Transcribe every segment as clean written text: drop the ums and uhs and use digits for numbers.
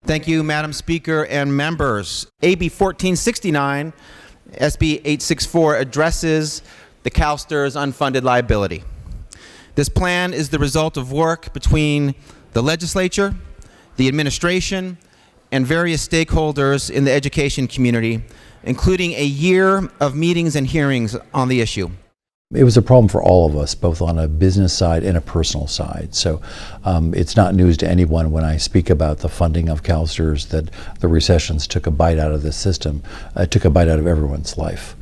Thank you, Madam Speaker and members. AB 1469, SB 864 addresses the CalSTRS unfunded liability. This plan is the result of work between the legislature, the administration, and various stakeholders in the education community, including a year of meetings and hearings on the issue. It was a problem for all of us, both on a business side and a personal side. So it's not news to anyone when I speak about the funding of CalSTRS that the recessions took a bite out of the system. It took a bite out of everyone's life,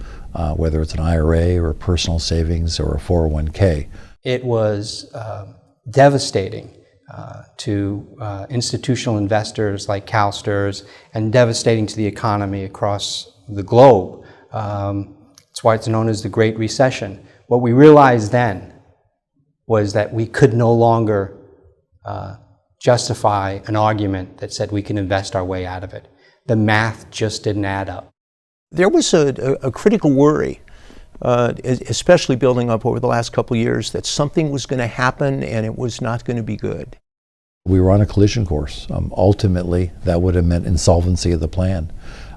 whether it's an IRA or personal savings or a 401k. It was devastating to institutional investors like CalSTRS and devastating to the economy across the globe. That's why it's known as the Great Recession. What we realized then was that we could no longer justify an argument that said we can invest our way out of it. The math just didn't add up. There was a critical worry, especially building up over the last couple of years, that something was going to happen and it was not going to be good. We were on a collision course. Ultimately, that would have meant insolvency of the plan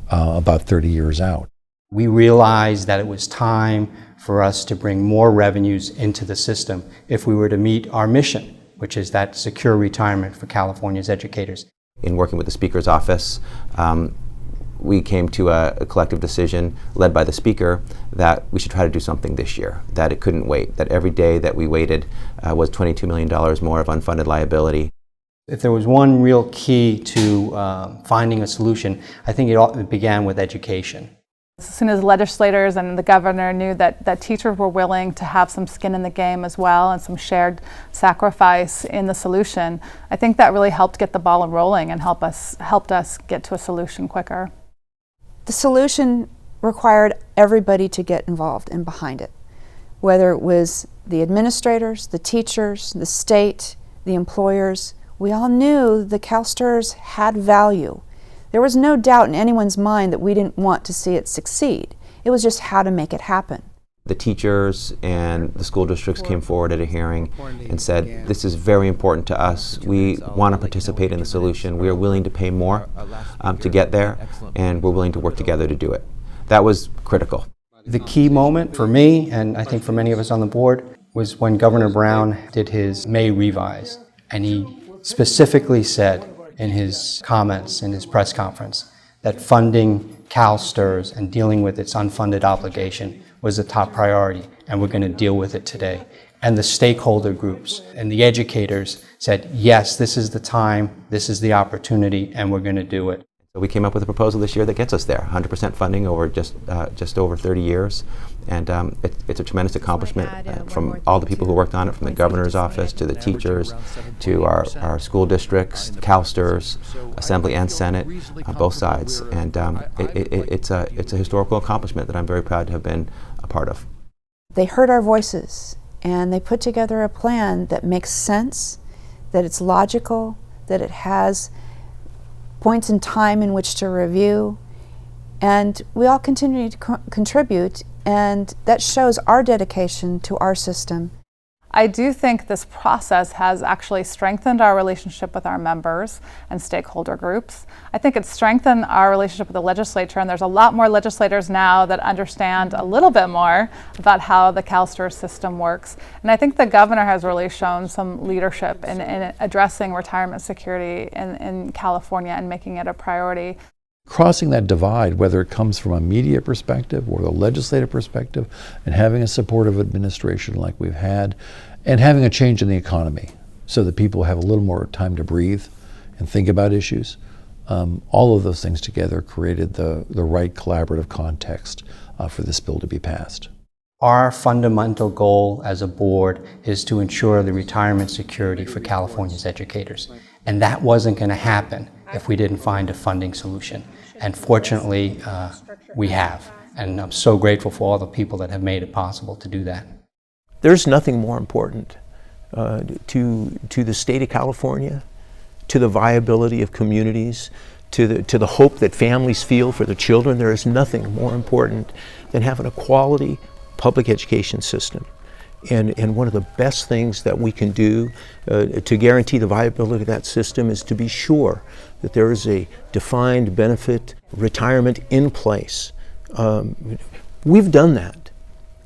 about 30 years out. We realized that it was time for us to bring more revenues into the system if we were to meet our mission, which is that secure retirement for California's educators. In working with the Speaker's office, we came to a collective decision led by the Speaker that we should try to do something this year, that it couldn't wait, that every day that we waited was $22 million more of unfunded liability. If there was one real key to finding a solution, I think it began with education. As soon as legislators and the governor knew that teachers were willing to have some skin in the game as well and some shared sacrifice in the solution, I think that really helped get the ball rolling and helped us get to a solution quicker. The solution required everybody to get involved and behind it, whether it was the administrators, the teachers, the state, the employers. We all knew the CalSTRS had value. There was no doubt in anyone's mind that we didn't want to see it succeed. It was just how to make it happen. The teachers and the school districts came forward at a hearing and said, this is very important to us. We want to participate in the solution. We are willing to pay more to get there, and we're willing to work together to do it. That was critical. The key moment for me, and I think for many of us on the board, was when Governor Brown did his May revise, and he specifically said in his comments in his press conference that funding CalSTRS and dealing with its unfunded obligation was a top priority, and we're going to deal with it today. And the stakeholder groups and the educators said, yes, this is the time, this is the opportunity, and we're going to do it. So we came up with a proposal this year that gets us there, 100% funding over just over 30 years. And it's a tremendous accomplishment from all the people who worked on it, from the governor's office to the teachers to our school districts, CalSTRS, Assembly and Senate, on both sides. And it's a historical accomplishment that I'm very proud to have been a part of. They heard our voices and they put together a plan that makes sense, that it's logical, that it has points in time in which to review, and we all continue to contribute, and that shows our dedication to our system. I do think this process has actually strengthened our relationship with our members and stakeholder groups. I think it's strengthened our relationship with the legislature, and there's a lot more legislators now that understand a little bit more about how the CalSTRS system works. And I think the governor has really shown some leadership in addressing retirement security in California and making it a priority. Crossing that divide, whether it comes from a media perspective or the legislative perspective, and having a supportive administration like we've had, and having a change in the economy so that people have a little more time to breathe and think about issues, all of those things together created the right collaborative context for this bill to be passed. Our fundamental goal as a board is to ensure the retirement security for California's educators. And that wasn't going to happen if we didn't find a funding solution. And fortunately, we have. And I'm so grateful for all the people that have made it possible to do that. There's nothing more important to the state of California, to the viability of communities, to the hope that families feel for their children. There is nothing more important than having a quality public education system. And one of the best things that we can do to guarantee the viability of that system is to be sure that there is a defined benefit retirement in place. We've done that,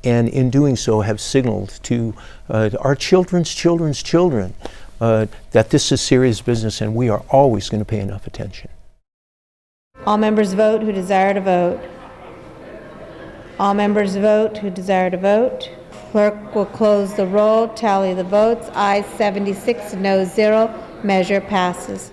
and in doing so have signaled to our children's children's children that this is serious business and we are always going to pay enough attention. All members vote who desire to vote. All members vote who desire to vote. Clerk will close the roll, tally the votes. Ayes 76, no 0. Measure passes.